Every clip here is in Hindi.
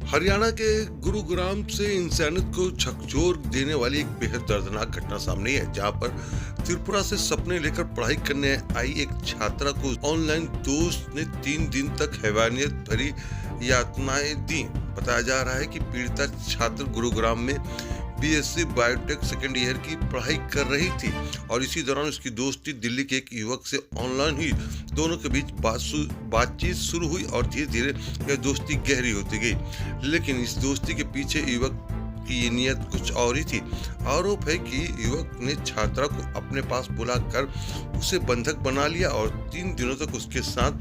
हरियाणा के गुरुग्राम से इंसानियत को झकझोर देने वाली एक बेहद दर्दनाक घटना सामने आई है, जहां पर त्रिपुरा से सपने लेकर पढ़ाई करने आई एक छात्रा को ऑनलाइन दोस्त ने 3 दिन तक हैवानियत भरी यातनाएं दी। बताया जा रहा है कि पीड़िता छात्र गुरुग्राम में बीएससी बायोटेक सेकेंड ईयर की पढ़ाई कर रही थी और इसी दौरान उसकी दोस्ती दिल्ली के एक युवक से ऑनलाइन हुई। दोनों के बीच बातचीत शुरू हुई और धीरे धीरे यह दोस्ती गहरी होती गई, लेकिन इस दोस्ती के पीछे युवक की ये नियत कुछ और ही थी। आरोप है कि युवक ने छात्रा को अपने पास बुलाकर उसे बंधक बना लिया और 3 दिनों तक उसके साथ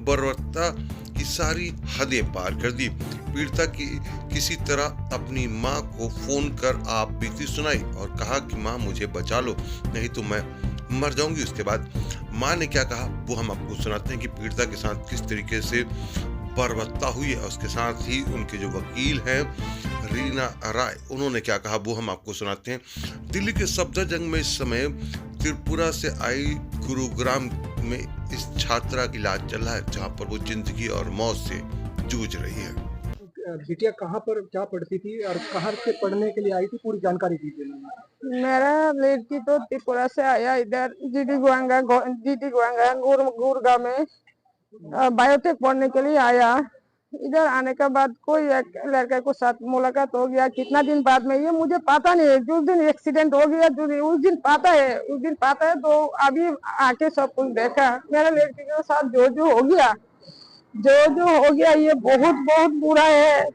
बर्बरता की सारी हदें पार कर दी। पीड़िता की किसी तरह अपनी मां को फोन कर आप बीती सुनाई और कहा कि मां मुझे बचा लो, नहीं तो मैं मर जाऊंगी। उसके बाद मां ने क्या कहा वो हम आपको सुनाते हैं कि पीड़िता के साथ किस तरीके से बर्बरता हुई है। उसके साथ ही उनके जो वकील हैं रीना राय, उन्होंने क्या कहा वो हम आपको सुनाते हैं। दिल्ली के सफदरजंग में इस समय त्रिपुरा से आई गुरुग्राम में इस छात्रा की इलाज चल रहा है, जहां पर वो जिंदगी और मौत से जूझ रही है। बिटिया कहाँ पर क्या पढ़ती थी और कहाँ से पढ़ने के लिए आई थी, पूरी जानकारी दीजिए। मेरा लड़की तो त्रिपुरा से आया इधर जीटी गुआंगा गुड़गांव में बायोटेक पढ़ने के लिए आया। इधर आने के बाद कोई एक लड़के को साथ मुलाकात हो गया, कितना दिन बाद में ये मुझे पता नहीं है। जिस दिन एक्सीडेंट हो गया उस दिन पता है तो अभी आके सब कुछ देखा। मेरे लड़की के साथ जो हो गया ये बहुत बहुत बुरा है।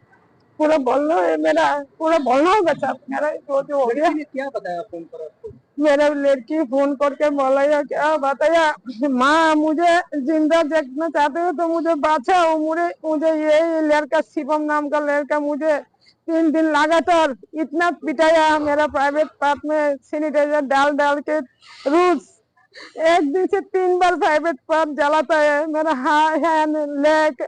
पूरा बोलना है, मेरा पूरा बोलना होगा साहब। मेरा जो हो गया। क्या बताया फोन पर आपको? मेरा लड़की फोन करके बोला क्या बताया, माँ मुझे जिंदा देखना चाहते हो तो मुझे बचाओ। मुझे ये लड़का शिवम नाम का लड़का मुझे 3 दिन लगातार इतना पिटाया। मेरा प्राइवेट पार्ट में सैनिटाइजर डाल के रोज 1 दिन से 3 बार प्राइवेट पार्ट जलाता है। मेरा हैंड लेग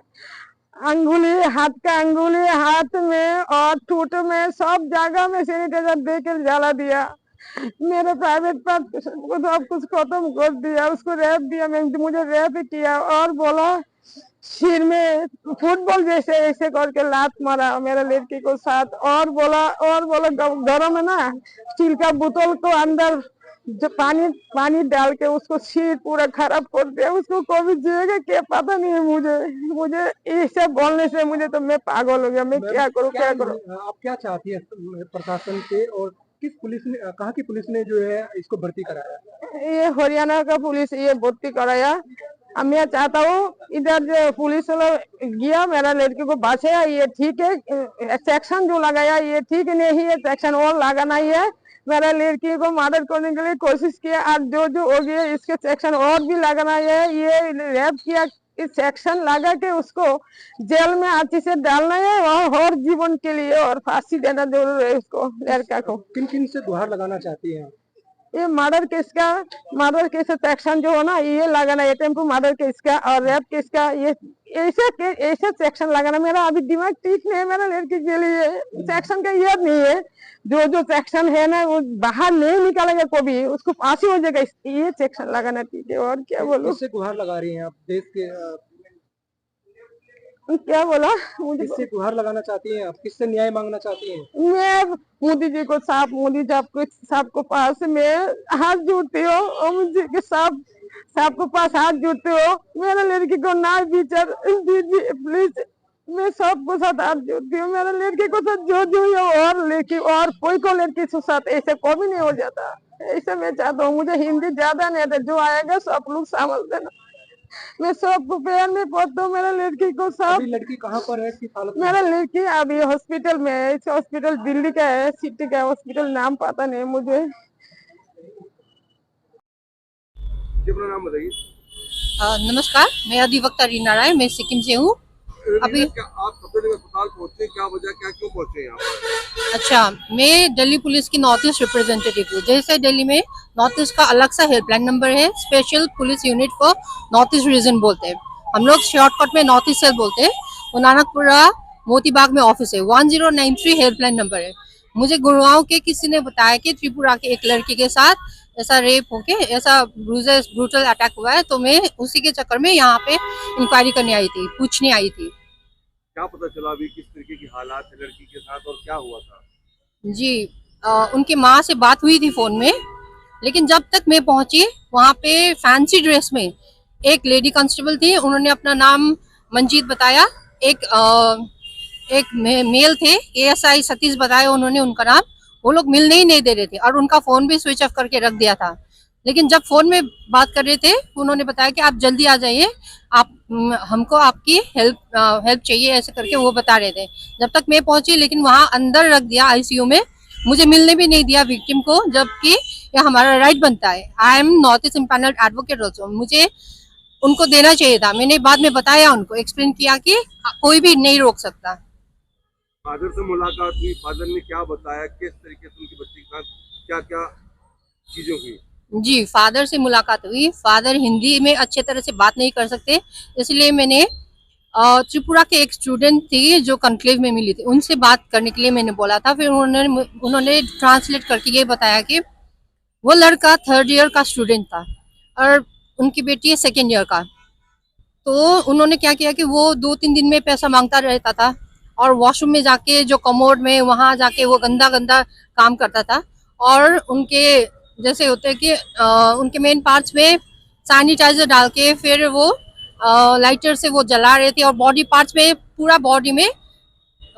हाथ का अंगुली, हाथ में और ठूठ में सब जगह में सैनिटाइजर दे के जला दिया। मेरे प्राइवेट पार्ट सब कुछ खत्म कर दिया। उसको रेप दिया, मुझे रेप किया और बोला सिर में फुटबॉल जैसे ऐसे करके लात मारा मेरे लड़की को साथ। और बोला घरों में ना स्टील का बोतल को अंदर जो पानी डाल के उसको सिर पूरा खराब कर दिया। उसको कभी जिएगा क्या पता नहीं है। मुझे ऐसे बोलने से मुझे तो मैं पागल हो गया। मैं क्या करूँ। आप क्या चाहती है प्रशासन से, और किस पुलिस ने, कहाँ की पुलिस ने जो है इसको भर्ती कराया? ये हरियाणा का पुलिस ये भर्ती कराया। अब मैं चाहता हूँ इधर जो पुलिस वाला गया मेरा लड़की को बचाया, ये ठीक है। सेक्शन जो लगाया ये ठीक नहीं है, सेक्शन और लगाना ही है। मेरा लड़की को मर्डर करने के लिए कोशिश किया और जो हो गया इसके सेक्शन और भी लगाना है। ये रेप किया, इस सेक्शन लगा के उसको जेल में अच्छे से डालना है और जीवन के लिए और फांसी देना जरूर है उसको लड़का को। किन किन से गुहार लगाना चाहती हैं? ये मर्डर केस सेक्शन जो हो ना ये लगाना, अटेम्प्ट टू मर्डर केस का और रेप केस का, ये ऐसे सेक्शन लगाना। मेरा अभी दिमाग ठीक नहीं है मेरा लड़की के लिए। सेक्शन का याद नहीं है। जो सेक्शन है ना वो बाहर नहीं निकालेगा कभी, उसको फांसी हो जाएगा। ये सेक्शन लगाना ठीक है। और क्या बोलो। किससे गुहार लगा रही हैं आप? देश के क्या बोला? मुझे किससे गुहार लगाना चाहती हैं आप? किससे न्याय मांगना चाहती हैं? मैं मोदी जी को मोदी साहब को पास मैं हाथ जोड़ती हूँ। अमित जी के साहब को पास हाथ जोड़ती हूँ। मेरे लड़की को ना विचार दीजिए प्लीज। मैं सबको साथ हाथ जोड़ती हूँ। मेरे लड़की को साथ जो और लड़की और कोई को लड़की के साथ ऐसे कभी नहीं हो जाता। ऐसे मैं चाहता हूँ। मुझे हिंदी ज्यादा नहीं आता, जो आएगा सब लोग समझ देना। मैं सबको प्यार में पढ़ता हूँ। मेरा लड़की को सब। लड़की कहाँ पर है, किस हालत में? मेरा लड़की अभी हॉस्पिटल में है। इस हॉस्पिटल दिल्ली का है, सिटी का हॉस्पिटल, नाम पता नहीं मुझे। अपना नाम बताइए। नमस्कार, मैं अधिवक्ता रीना राय, मैं सिक्किम से हूँ। अभी आप अस्पताल पहुंचे, क्या वजह, क्या क्यों पहुंचे यहाँ पर? अच्छा, मैं दिल्ली पुलिस की नॉर्थ ईस्ट रिप्रेजेंटेटिव हूँ। जैसे दिल्ली में नॉर्थ ईस्ट का अलग सा हेल्पलाइन नंबर है, special police unit for north east region बोलते हैं हम लोग, शॉर्टकट में नॉर्थ ईस्ट सेल बोलते हैं। वो नानकपुरा मोतीबाग में ऑफिस है। 1093 हेल्पलाइन नंबर है। मुझे गुड़गांव के किसी ने बताया कि त्रिपुरा के एक लड़की के साथ ऐसा रेप होके ऐसा ब्रूटल अटैक हुआ है, तो मैं उसी के चक्कर में यहाँ पे इंक्वायरी करने आई थी, पूछने आई थी। क्या पता चला अभी किस तरीके की हालात है लड़की के साथ और क्या हुआ था? जी उनकी माँ से बात हुई थी फोन में, लेकिन जब तक मैं पहुंची वहाँ पे फैंसी ड्रेस में एक लेडी कांस्टेबल थी, उन्होंने अपना नाम मंजीत बताया। एक मेल थे एएसआई सतीश बताया उन्होंने उनका नाम। वो लोग मिलने ही नहीं दे रहे थे और उनका फोन भी स्विच ऑफ करके रख दिया था। लेकिन जब फोन में बात कर रहे थे उन्होंने बताया कि आप जल्दी आ जाइए, आप हमको आपकी हेल्प चाहिए, ऐसे करके वो बता रहे थे। जब तक मैं पहुंची लेकिन वहां अंदर रख दिया आईसीयू में, मुझे मिलने भी नहीं दिया विक्टिम को, जबकि यह हमारा राइट बनता है। I am north east empanelled advocate also, मुझे उनको देना चाहिए था। मैंने बाद में बताया, उनको एक्सप्लेन किया कि कोई भी नहीं रोक सकता। फादर से मुलाकात हुई, फादर ने क्या बताया, किस तरीके से उनकी बच्ची के साथ क्या क्या चीजें हुई? जी फादर से मुलाकात हुई। फादर हिंदी में अच्छे तरह से बात नहीं कर सकते, इसलिए मैंने त्रिपुरा के एक स्टूडेंट थी जो कॉन्क्लेव में मिली थी, उनसे बात करने के लिए मैंने बोला था। फिर उन्होंने ट्रांसलेट करके ये बताया कि वो लड़का 3rd ईयर का स्टूडेंट था और उनकी बेटी है 2nd ईयर का। तो उन्होंने क्या किया कि वो 2-3 दिन में पैसा मांगता रहता था और वॉशरूम में जाके जो कमोड में वहां जाके वो गंदा गंदा काम करता था। और उनके जैसे होते हैं कि उनके मेन पार्ट्स में सैनिटाइजर डाल के फिर वो लाइटर से वो जला रहे थे और बॉडी पार्ट्स में, पूरा बॉडी में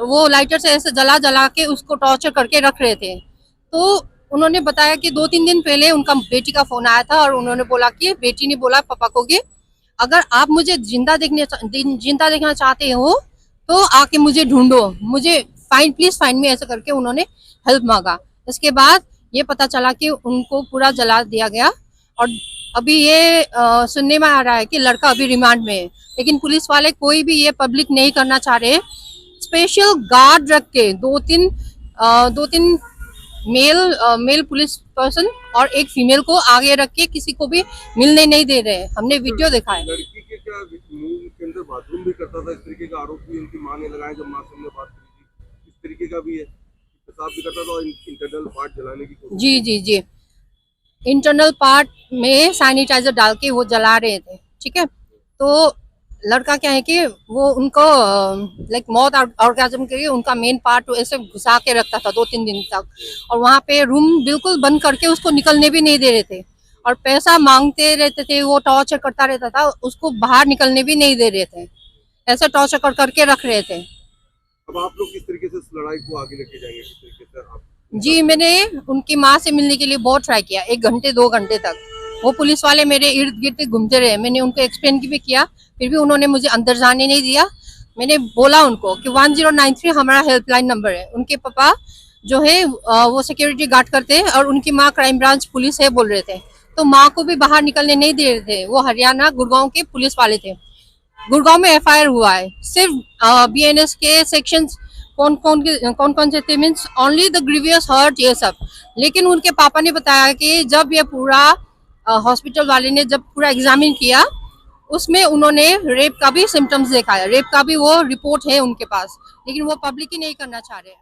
वो लाइटर से ऐसे जला जला के उसको टॉर्चर करके रख रहे थे। तो उन्होंने बताया कि 2-3 दिन पहले उनका बेटी का फोन आया था और उन्होंने बोला कि बेटी ने बोला पापा को कि अगर आप मुझे जिंदा देखना चाहते हो तो आके मुझे ढूंढो, मुझे प्लीज फाइंड मी, ऐसा करके उन्होंने हेल्प मांगा। इसके बाद ये पता चला कि उनको पूरा जला दिया गया और अभी ये सुनने में आ रहा है कि लड़का अभी रिमांड में है। लेकिन पुलिस वाले कोई भी ये पब्लिक नहीं करना चाह रहे। स्पेशल गार्ड रख के दो तीन मेल पुलिस पर्सन और एक फीमेल को आगे रख के किसी को भी मिलने नहीं दे रहे हैं। हमने वीडियो देखा है। लड़की के क्या मुंह के अंदर बाथरूम भी करता था, इस तरीके का आरोप भी उनकी मां ने लगाया जब मां से हमने बात करी थी। इस तरीके का भी है, पेशाब भी करता था और इंटरनल पार्ट जलाने की कोशिश। जी इंटरनल पार्ट में सैनिटाइजर डाल के वो जला रहे थे। ठीक है, तो लड़का क्या है कि वो उनको लाइक मौत ऑर्गेज्म के लिए उनका मेन पार्ट ऐसे घुसा के रखता था 2-3 दिन तक, और वहाँ पे रूम बिल्कुल बंद करके उसको निकलने भी नहीं दे रहे थे और पैसा मांगते रहते थे। वो टॉर्चर करता रहता था, उसको बाहर निकलने भी नहीं दे रहे थे, ऐसा टॉर्चर करके रख रहे थे। अब आप लोग किस तरीके से इस लड़ाई को आगे लेके जाएंगे, किस तरीके से आप? जी मैंने उनकी माँ से मिलने के लिए बहुत ट्राई किया, 1 घंटे 2 घंटे तक। वो पुलिस वाले मेरे इर्द गिर्द घूमते रहे, मैंने उनको एक्सप्लेन भी किया, फिर भी उन्होंने मुझे अंदर जाने नहीं दिया। मैंने बोला उनको कि 1093 हमारा हेल्पलाइन नंबर है। उनके पापा जो है वो सिक्योरिटी गार्ड करते हैं और उनकी माँ क्राइम ब्रांच पुलिस है बोल रहे थे, तो माँ को भी बाहर निकलने नहीं दे रहे थे। वो हरियाणा गुड़गांव के पुलिस वाले थे। गुड़गांव में FIR हुआ है, सिर्फ BNS के सेक्शंस कौन कौन से थे, means only the grievous hurt, ये सब। लेकिन उनके पापा ने बताया कि जब ये पूरा हॉस्पिटल वाले ने जब पूरा एग्जामिन किया, उसमें उन्होंने रेप का भी सिम्टम्स देखा है, रेप का भी वो रिपोर्ट है उनके पास, लेकिन वो पब्लिक ही नहीं करना चाह रहे हैं।